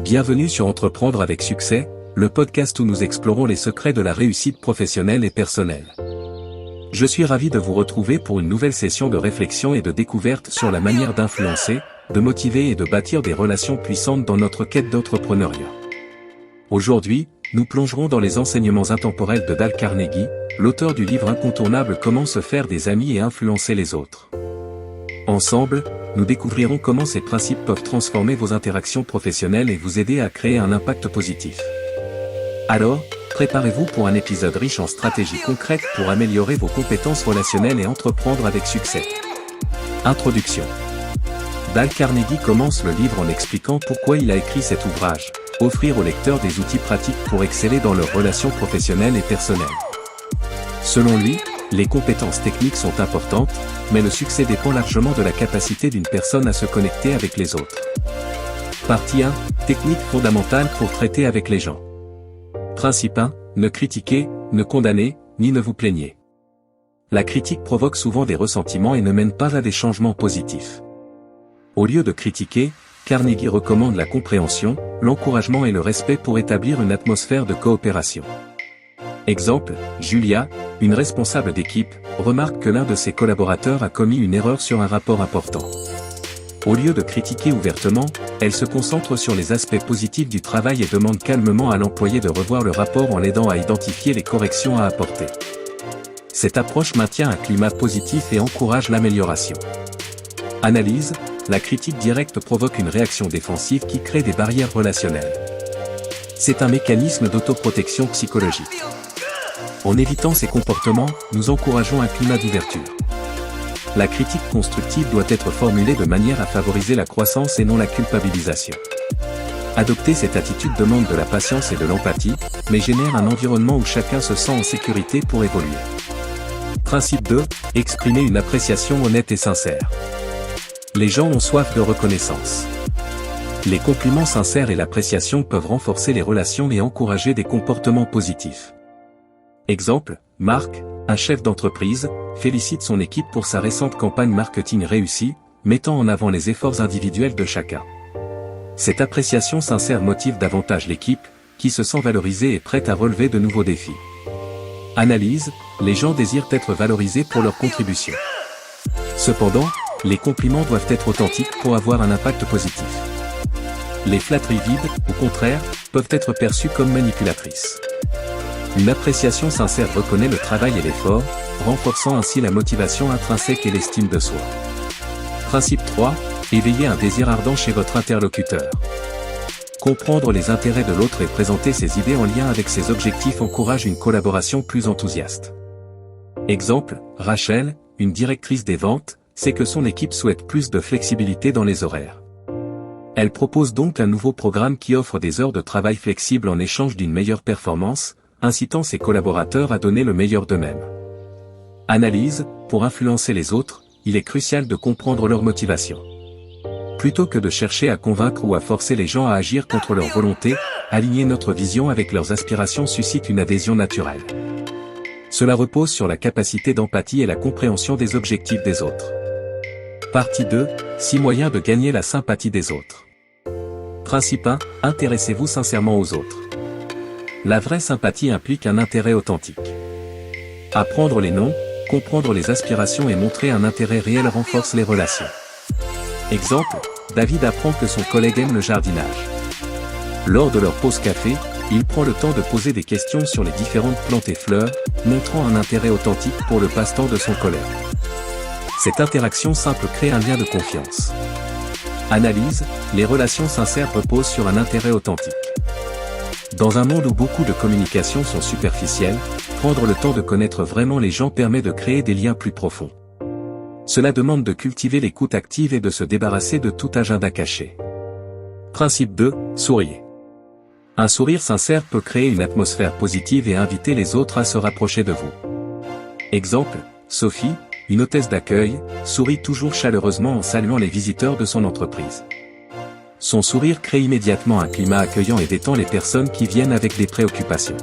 Bienvenue sur Entreprendre avec succès, le podcast où nous explorons les secrets de la réussite professionnelle et personnelle. Je suis ravi de vous retrouver pour une nouvelle session de réflexion et de découverte sur la manière d'influencer, de motiver et de bâtir des relations puissantes dans notre quête d'entrepreneuriat. Aujourd'hui, nous plongerons dans les enseignements intemporels de Dale Carnegie, l'auteur du livre incontournable Comment se faire des amis et influencer les autres. Ensemble, nous découvrirons comment ces principes peuvent transformer vos interactions professionnelles et vous aider à créer un impact positif. Alors, préparez-vous pour un épisode riche en stratégies concrètes pour améliorer vos compétences relationnelles et entreprendre avec succès. Introduction. Dale Carnegie commence le livre en expliquant pourquoi il a écrit cet ouvrage, offrir aux lecteurs des outils pratiques pour exceller dans leurs relations professionnelles et personnelles. Selon lui, les compétences techniques sont importantes, mais le succès dépend largement de la capacité d'une personne à se connecter avec les autres. Partie 1. Technique fondamentale pour traiter avec les gens. Principe 1. Ne critiquez, ne condamnez, ni ne vous plaignez. La critique provoque souvent des ressentiments et ne mène pas à des changements positifs. Au lieu de critiquer, Carnegie recommande la compréhension, l'encouragement et le respect pour établir une atmosphère de coopération. Exemple, Julia, une responsable d'équipe, remarque que l'un de ses collaborateurs a commis une erreur sur un rapport important. Au lieu de critiquer ouvertement, elle se concentre sur les aspects positifs du travail et demande calmement à l'employé de revoir le rapport en l'aidant à identifier les corrections à apporter. Cette approche maintient un climat positif et encourage l'amélioration. Analyse, la critique directe provoque une réaction défensive qui crée des barrières relationnelles. C'est un mécanisme d'autoprotection psychologique. En évitant ces comportements, nous encourageons un climat d'ouverture. La critique constructive doit être formulée de manière à favoriser la croissance et non la culpabilisation. Adopter cette attitude demande de la patience et de l'empathie, mais génère un environnement où chacun se sent en sécurité pour évoluer. Principe 2. Exprimer une appréciation honnête et sincère. Les gens ont soif de reconnaissance. Les compliments sincères et l'appréciation peuvent renforcer les relations et encourager des comportements positifs. Exemple, Marc, un chef d'entreprise, félicite son équipe pour sa récente campagne marketing réussie, mettant en avant les efforts individuels de chacun. Cette appréciation sincère motive davantage l'équipe, qui se sent valorisée et prête à relever de nouveaux défis. Analyse, les gens désirent être valorisés pour leurs contributions. Cependant, les compliments doivent être authentiques pour avoir un impact positif. Les flatteries vides, au contraire, peuvent être perçues comme manipulatrices. Une appréciation sincère reconnaît le travail et l'effort, renforçant ainsi la motivation intrinsèque et l'estime de soi. Principe 3. Éveiller un désir ardent chez votre interlocuteur. Comprendre les intérêts de l'autre et présenter ses idées en lien avec ses objectifs encourage une collaboration plus enthousiaste. Exemple, Rachel, une directrice des ventes, sait que son équipe souhaite plus de flexibilité dans les horaires. Elle propose donc un nouveau programme qui offre des heures de travail flexibles en échange d'une meilleure performance, incitant ses collaborateurs à donner le meilleur d'eux-mêmes. Analyse, pour influencer les autres, il est crucial de comprendre leur motivation. Plutôt que de chercher à convaincre ou à forcer les gens à agir contre leur volonté, aligner notre vision avec leurs aspirations suscite une adhésion naturelle. Cela repose sur la capacité d'empathie et la compréhension des objectifs des autres. Partie 2. 6 moyens de gagner la sympathie des autres. Principe 1. Intéressez-vous sincèrement aux autres. La vraie sympathie implique un intérêt authentique. Apprendre les noms, comprendre les aspirations et montrer un intérêt réel renforce les relations. Exemple, David apprend que son collègue aime le jardinage. Lors de leur pause café, il prend le temps de poser des questions sur les différentes plantes et fleurs, montrant un intérêt authentique pour le passe-temps de son collègue. Cette interaction simple crée un lien de confiance. Analyse, les relations sincères reposent sur un intérêt authentique. Dans un monde où beaucoup de communications sont superficielles, prendre le temps de connaître vraiment les gens permet de créer des liens plus profonds. Cela demande de cultiver l'écoute active et de se débarrasser de tout agenda caché. Principe 2. Souriez. Un sourire sincère peut créer une atmosphère positive et inviter les autres à se rapprocher de vous. Exemple, Sophie, une hôtesse d'accueil, sourit toujours chaleureusement en saluant les visiteurs de son entreprise. Son sourire crée immédiatement un climat accueillant et détend les personnes qui viennent avec des préoccupations.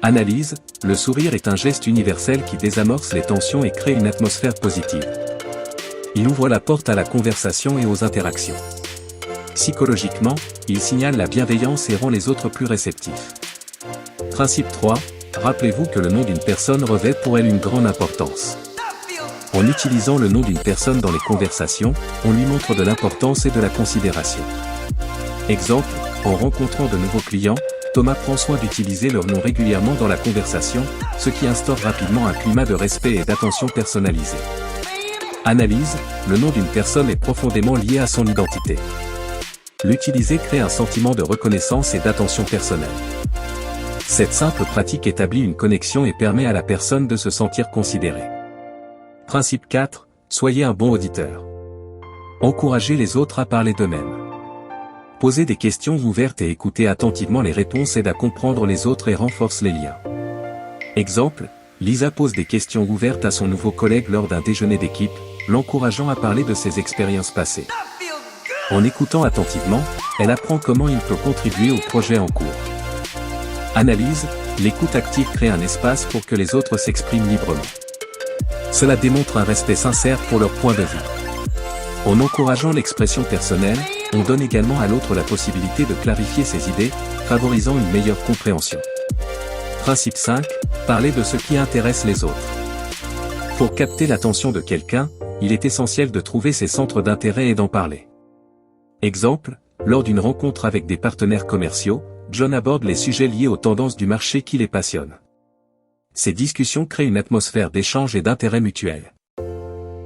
Analyse, le sourire est un geste universel qui désamorce les tensions et crée une atmosphère positive. Il ouvre la porte à la conversation et aux interactions. Psychologiquement, il signale la bienveillance et rend les autres plus réceptifs. Principe 3. Rappelez-vous que le nom d'une personne revêt pour elle une grande importance. En utilisant le nom d'une personne dans les conversations, on lui montre de l'importance et de la considération. Exemple, en rencontrant de nouveaux clients, Thomas prend soin d'utiliser leur nom régulièrement dans la conversation, ce qui instaure rapidement un climat de respect et d'attention personnalisée. Analyse, le nom d'une personne est profondément lié à son identité. L'utiliser crée un sentiment de reconnaissance et d'attention personnelle. Cette simple pratique établit une connexion et permet à la personne de se sentir considérée. Principe 4. Soyez un bon auditeur. Encouragez les autres à parler d'eux-mêmes. Poser des questions ouvertes et écouter attentivement les réponses aide à comprendre les autres et renforce les liens. Exemple, Lisa pose des questions ouvertes à son nouveau collègue lors d'un déjeuner d'équipe, l'encourageant à parler de ses expériences passées. En écoutant attentivement, elle apprend comment il peut contribuer au projet en cours. Analyse, l'écoute active crée un espace pour que les autres s'expriment librement. Cela démontre un respect sincère pour leur point de vue. En encourageant l'expression personnelle, on donne également à l'autre la possibilité de clarifier ses idées, favorisant une meilleure compréhension. Principe 5. Parler de ce qui intéresse les autres. Pour capter l'attention de quelqu'un, il est essentiel de trouver ses centres d'intérêt et d'en parler. Exemple, lors d'une rencontre avec des partenaires commerciaux, John aborde les sujets liés aux tendances du marché qui les passionnent. Ces discussions créent une atmosphère d'échange et d'intérêt mutuel.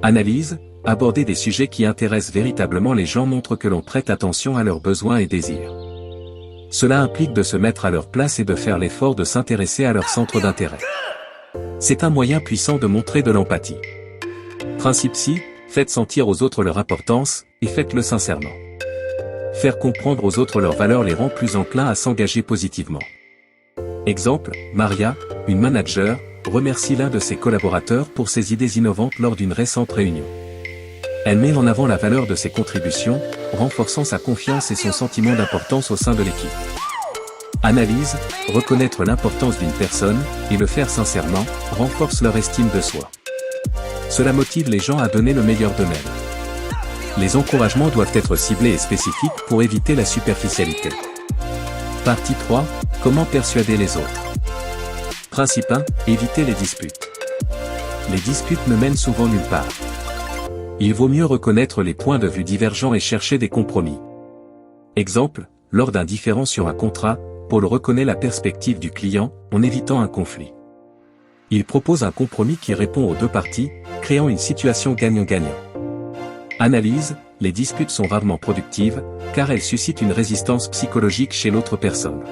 Analyse, aborder des sujets qui intéressent véritablement les gens montre que l'on prête attention à leurs besoins et désirs. Cela implique de se mettre à leur place et de faire l'effort de s'intéresser à leur centre d'intérêt. C'est un moyen puissant de montrer de l'empathie. Principe 6, faites sentir aux autres leur importance, et faites-le sincèrement. Faire comprendre aux autres leurs valeurs les rend plus enclins à s'engager positivement. Exemple, Maria, une manager, remercie l'un de ses collaborateurs pour ses idées innovantes lors d'une récente réunion. Elle met en avant la valeur de ses contributions, renforçant sa confiance et son sentiment d'importance au sein de l'équipe. Analyse, reconnaître l'importance d'une personne, et le faire sincèrement, renforce leur estime de soi. Cela motive les gens à donner le meilleur d'eux-mêmes. Les encouragements doivent être ciblés et spécifiques pour éviter la superficialité. Partie 3, comment persuader les autres. Principe 1, éviter les disputes. Les disputes ne mènent souvent nulle part. Il vaut mieux reconnaître les points de vue divergents et chercher des compromis. Exemple, lors d'un différend sur un contrat, Paul reconnaît la perspective du client, en évitant un conflit. Il propose un compromis qui répond aux deux parties, créant une situation gagnant-gagnant. Analyse, les disputes sont rarement productives, car elles suscitent une résistance psychologique chez l'autre personne.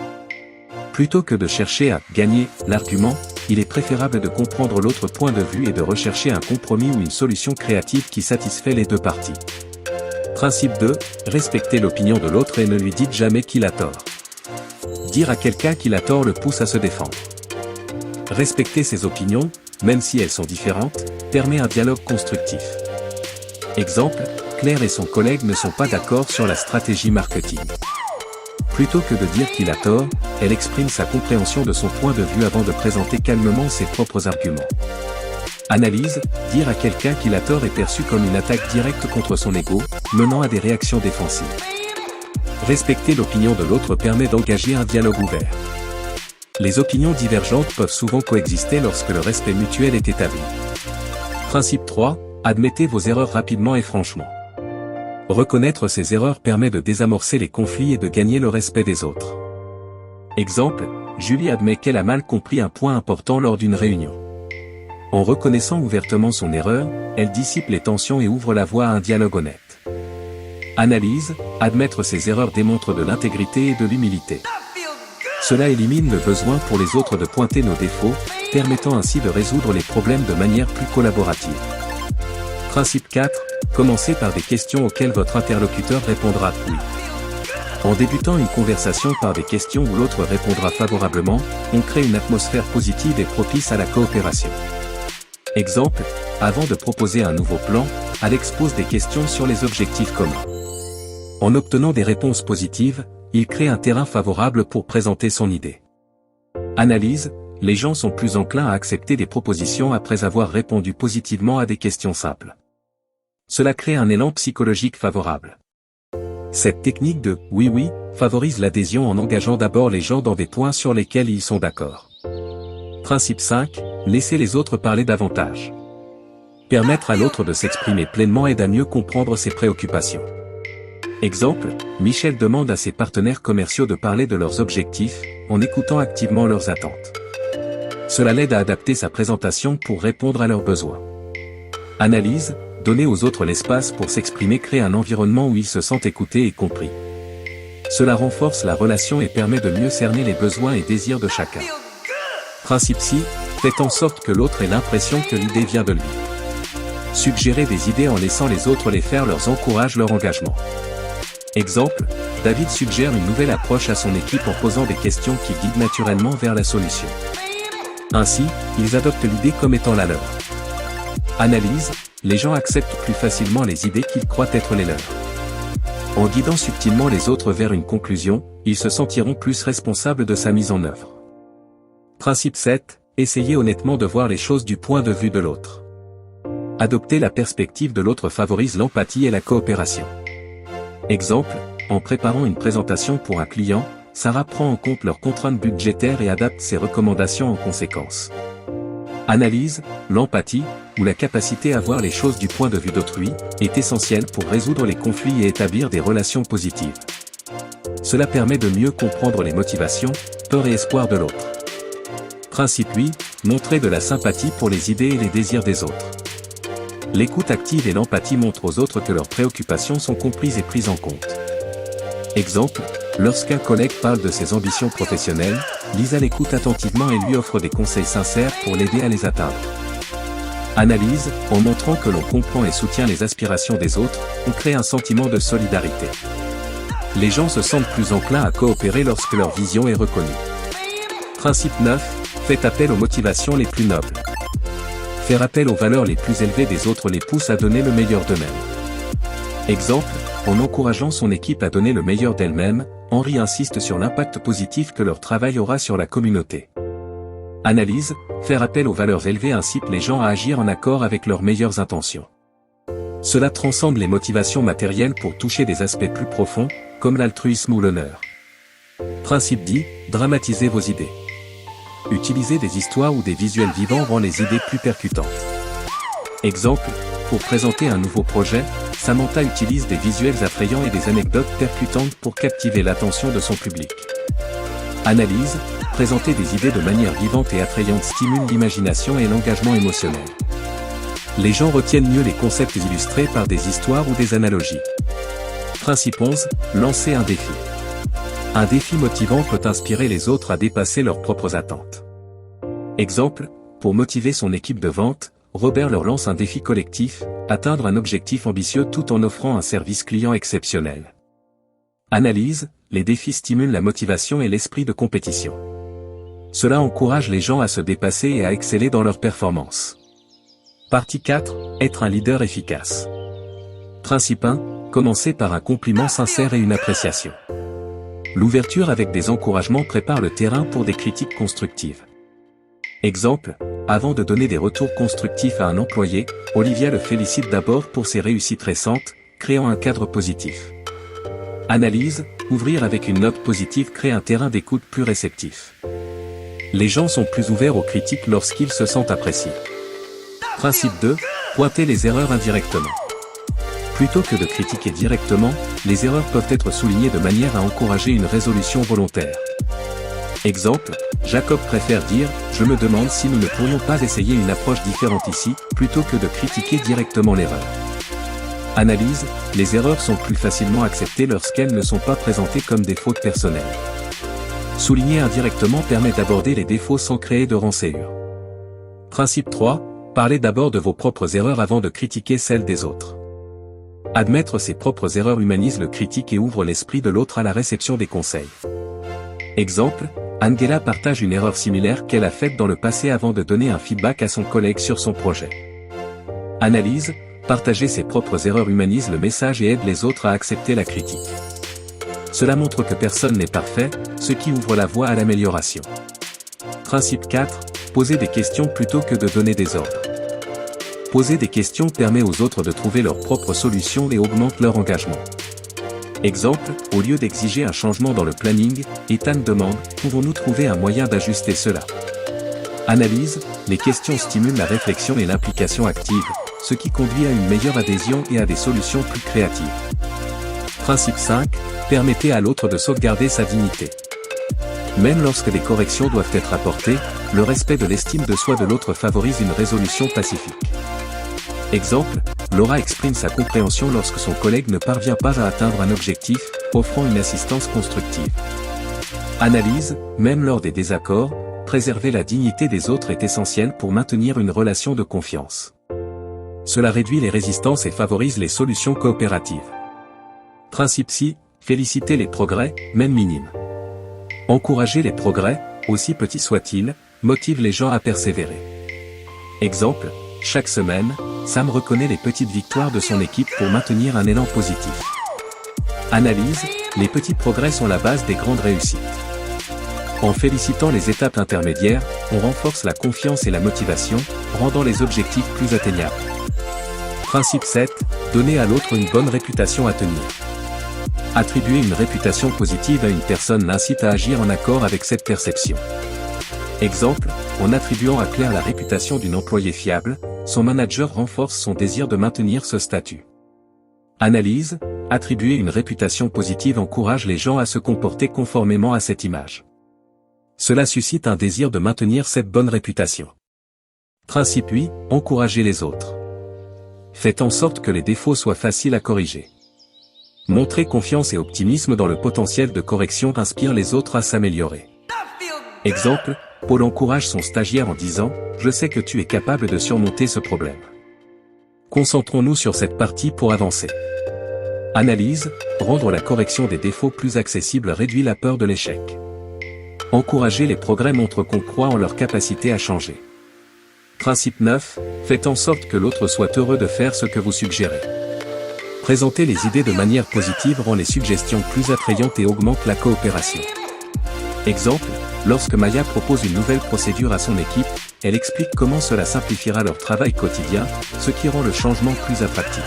Plutôt que de chercher à « gagner » l'argument, il est préférable de comprendre l'autre point de vue et de rechercher un compromis ou une solution créative qui satisfait les deux parties. Principe 2, respectez l'opinion de l'autre et ne lui dites jamais qu'il a tort. Dire à quelqu'un qu'il a tort le pousse à se défendre. Respecter ses opinions, même si elles sont différentes, permet un dialogue constructif. Exemple, Claire et son collègue ne sont pas d'accord sur la stratégie marketing. Plutôt que de dire qu'il a tort, elle exprime sa compréhension de son point de vue avant de présenter calmement ses propres arguments. Analyse, dire à quelqu'un qu'il a tort est perçu comme une attaque directe contre son ego, menant à des réactions défensives. Respecter l'opinion de l'autre permet d'engager un dialogue ouvert. Les opinions divergentes peuvent souvent coexister lorsque le respect mutuel est établi. Principe 3, admettez vos erreurs rapidement et franchement. Reconnaître ses erreurs permet de désamorcer les conflits et de gagner le respect des autres. Exemple, Julie admet qu'elle a mal compris un point important lors d'une réunion. En reconnaissant ouvertement son erreur, elle dissipe les tensions et ouvre la voie à un dialogue honnête. Analyse, admettre ses erreurs démontre de l'intégrité et de l'humilité. Cela élimine le besoin pour les autres de pointer nos défauts, permettant ainsi de résoudre les problèmes de manière plus collaborative. Principe 4, commencez par des questions auxquelles votre interlocuteur répondra « oui ». En débutant une conversation par des questions où l'autre répondra favorablement, on crée une atmosphère positive et propice à la coopération. Exemple, avant de proposer un nouveau plan, Alex pose des questions sur les objectifs communs. En obtenant des réponses positives, il crée un terrain favorable pour présenter son idée. Analyse, les gens sont plus enclins à accepter des propositions après avoir répondu positivement à des questions simples. Cela crée un élan psychologique favorable. Cette technique de « oui-oui » favorise l'adhésion en engageant d'abord les gens dans des points sur lesquels ils sont d'accord. Principe 5. Laissez les autres parler davantage. Permettre à l'autre de s'exprimer pleinement aide à mieux comprendre ses préoccupations. Exemple, Michel demande à ses partenaires commerciaux de parler de leurs objectifs, en écoutant activement leurs attentes. Cela l'aide à adapter sa présentation pour répondre à leurs besoins. Analyse, donner aux autres l'espace pour s'exprimer crée un environnement où ils se sentent écoutés et compris. Cela renforce la relation et permet de mieux cerner les besoins et désirs de chacun. Principe 6, faites en sorte que l'autre ait l'impression que l'idée vient de lui. Suggérer des idées en laissant les autres les faire leur encourage leur engagement. Exemple, David suggère une nouvelle approche à son équipe en posant des questions qui guident naturellement vers la solution. Ainsi, ils adoptent l'idée comme étant la leur. Analyse, les gens acceptent plus facilement les idées qu'ils croient être les leurs. En guidant subtilement les autres vers une conclusion, ils se sentiront plus responsables de sa mise en œuvre. Principe 7, essayez honnêtement de voir les choses du point de vue de l'autre. Adopter la perspective de l'autre favorise l'empathie et la coopération. Exemple, en préparant une présentation pour un client, Sarah prend en compte leurs contraintes budgétaires et adapte ses recommandations en conséquence. Analyse, l'empathie, ou la capacité à voir les choses du point de vue d'autrui, est essentielle pour résoudre les conflits et établir des relations positives. Cela permet de mieux comprendre les motivations, peurs et espoirs de l'autre. Principe 8, montrer de la sympathie pour les idées et les désirs des autres. L'écoute active et l'empathie montrent aux autres que leurs préoccupations sont comprises et prises en compte. Exemple, lorsqu'un collègue parle de ses ambitions professionnelles, Lisa l'écoute attentivement et lui offre des conseils sincères pour l'aider à les atteindre. Analyse, en montrant que l'on comprend et soutient les aspirations des autres, on crée un sentiment de solidarité. Les gens se sentent plus enclins à coopérer lorsque leur vision est reconnue. Principe 9, faites appel aux motivations les plus nobles. Faire appel aux valeurs les plus élevées des autres les pousse à donner le meilleur d'eux-mêmes. Exemple, en encourageant son équipe à donner le meilleur d'elle-même, Henri insiste sur l'impact positif que leur travail aura sur la communauté. Analyse, faire appel aux valeurs élevées incite les gens à agir en accord avec leurs meilleures intentions. Cela transcende les motivations matérielles pour toucher des aspects plus profonds, comme l'altruisme ou l'honneur. Principe 10, dramatisez vos idées. Utiliser des histoires ou des visuels vivants rend les idées plus percutantes. Exemple, pour présenter un nouveau projet, Samantha utilise des visuels attrayants et des anecdotes percutantes pour captiver l'attention de son public. Analyse, présenter des idées de manière vivante et attrayante stimule l'imagination et l'engagement émotionnel. Les gens retiennent mieux les concepts illustrés par des histoires ou des analogies. Principe 11, lancer un défi. Un défi motivant peut inspirer les autres à dépasser leurs propres attentes. Exemple, pour motiver son équipe de vente, Robert leur lance un défi collectif, atteindre un objectif ambitieux tout en offrant un service client exceptionnel. Analyse, les défis stimulent la motivation et l'esprit de compétition. Cela encourage les gens à se dépasser et à exceller dans leurs performances. Partie 4, être un leader efficace. Principe 1, commencer par un compliment sincère et une appréciation. L'ouverture avec des encouragements prépare le terrain pour des critiques constructives. Exemple, avant de donner des retours constructifs à un employé, Olivia le félicite d'abord pour ses réussites récentes, créant un cadre positif. Analyse, ouvrir avec une note positive crée un terrain d'écoute plus réceptif. Les gens sont plus ouverts aux critiques lorsqu'ils se sentent appréciés. Principe 2, pointer les erreurs indirectement. Plutôt que de critiquer directement, les erreurs peuvent être soulignées de manière à encourager une résolution volontaire. Exemple, Jacob préfère dire « Je me demande si nous ne pourrions pas essayer une approche différente ici » plutôt que de critiquer directement l'erreur. Analyse, les erreurs sont plus facilement acceptées lorsqu'elles ne sont pas présentées comme des fautes personnelles. Souligner indirectement permet d'aborder les défauts sans créer de rancœur. Principe 3, parlez d'abord de vos propres erreurs avant de critiquer celles des autres. Admettre ses propres erreurs humanise le critique et ouvre l'esprit de l'autre à la réception des conseils. Exemple, Angela partage une erreur similaire qu'elle a faite dans le passé avant de donner un feedback à son collègue sur son projet. Analyse, partager ses propres erreurs humanise le message et aide les autres à accepter la critique. Cela montre que personne n'est parfait, ce qui ouvre la voie à l'amélioration. Principe 4, poser des questions plutôt que de donner des ordres. Poser des questions permet aux autres de trouver leurs propres solutions et augmente leur engagement. Exemple, au lieu d'exiger un changement dans le planning, Ethan demande, pouvons-nous trouver un moyen d'ajuster cela? Analyse, les questions stimulent la réflexion et l'implication active, ce qui conduit à une meilleure adhésion et à des solutions plus créatives. Principe 5, permettez à l'autre de sauvegarder sa dignité. Même lorsque des corrections doivent être apportées, le respect de l'estime de soi de l'autre favorise une résolution pacifique. Exemple, Laura exprime sa compréhension lorsque son collègue ne parvient pas à atteindre un objectif, offrant une assistance constructive. Analyse, même lors des désaccords, préserver la dignité des autres est essentiel pour maintenir une relation de confiance. Cela réduit les résistances et favorise les solutions coopératives. Principe 6, féliciter les progrès, même minimes. Encourager les progrès, aussi petits soient-ils, motive les gens à persévérer. Exemple, chaque semaine, Sam reconnaît les petites victoires de son équipe pour maintenir un élan positif. Analyse, les petits progrès sont la base des grandes réussites. En félicitant les étapes intermédiaires, on renforce la confiance et la motivation, rendant les objectifs plus atteignables. Principe 7, donner à l'autre une bonne réputation à tenir. Attribuer une réputation positive à une personne l'incite à agir en accord avec cette perception. Exemple, en attribuant à Claire la réputation d'une employée fiable, son manager renforce son désir de maintenir ce statut. Analyse, attribuer une réputation positive encourage les gens à se comporter conformément à cette image. Cela suscite un désir de maintenir cette bonne réputation. Principe 8, encourager les autres. Faites en sorte que les défauts soient faciles à corriger. Montrer confiance et optimisme dans le potentiel de correction inspire les autres à s'améliorer. Exemple, Paul encourage son stagiaire en disant « Je sais que tu es capable de surmonter ce problème. Concentrons-nous sur cette partie pour avancer. » Analyse, rendre la correction des défauts plus accessible réduit la peur de l'échec. Encourager les progrès montre qu'on croit en leur capacité à changer. Principe 9, faites en sorte que l'autre soit heureux de faire ce que vous suggérez. Présenter les idées de manière positive rend les suggestions plus attrayantes et augmente la coopération. Exemple, lorsque Maya propose une nouvelle procédure à son équipe, elle explique comment cela simplifiera leur travail quotidien, ce qui rend le changement plus attractif.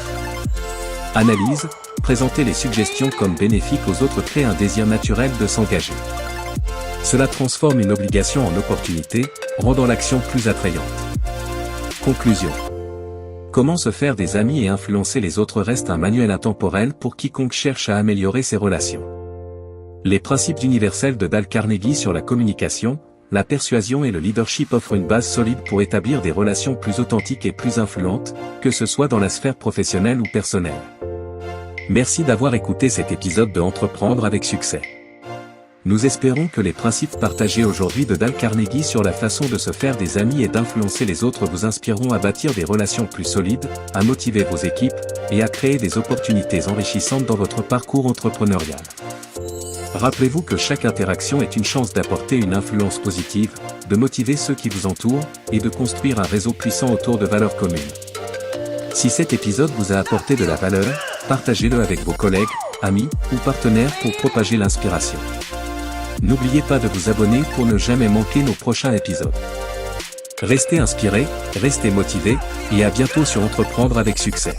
Analyse, présenter les suggestions comme bénéfiques aux autres crée un désir naturel de s'engager. Cela transforme une obligation en opportunité, rendant l'action plus attrayante. Conclusion. Comment se faire des amis et influencer les autres reste un manuel intemporel pour quiconque cherche à améliorer ses relations. Les principes universels de Dale Carnegie sur la communication, la persuasion et le leadership offrent une base solide pour établir des relations plus authentiques et plus influentes, que ce soit dans la sphère professionnelle ou personnelle. Merci d'avoir écouté cet épisode de Entreprendre avec succès. Nous espérons que les principes partagés aujourd'hui de Dale Carnegie sur la façon de se faire des amis et d'influencer les autres vous inspireront à bâtir des relations plus solides, à motiver vos équipes, et à créer des opportunités enrichissantes dans votre parcours entrepreneurial. Rappelez-vous que chaque interaction est une chance d'apporter une influence positive, de motiver ceux qui vous entourent, et de construire un réseau puissant autour de valeurs communes. Si cet épisode vous a apporté de la valeur, partagez-le avec vos collègues, amis ou partenaires pour propager l'inspiration. N'oubliez pas de vous abonner pour ne jamais manquer nos prochains épisodes. Restez inspirés, restez motivés, et à bientôt sur Entreprendre avec succès.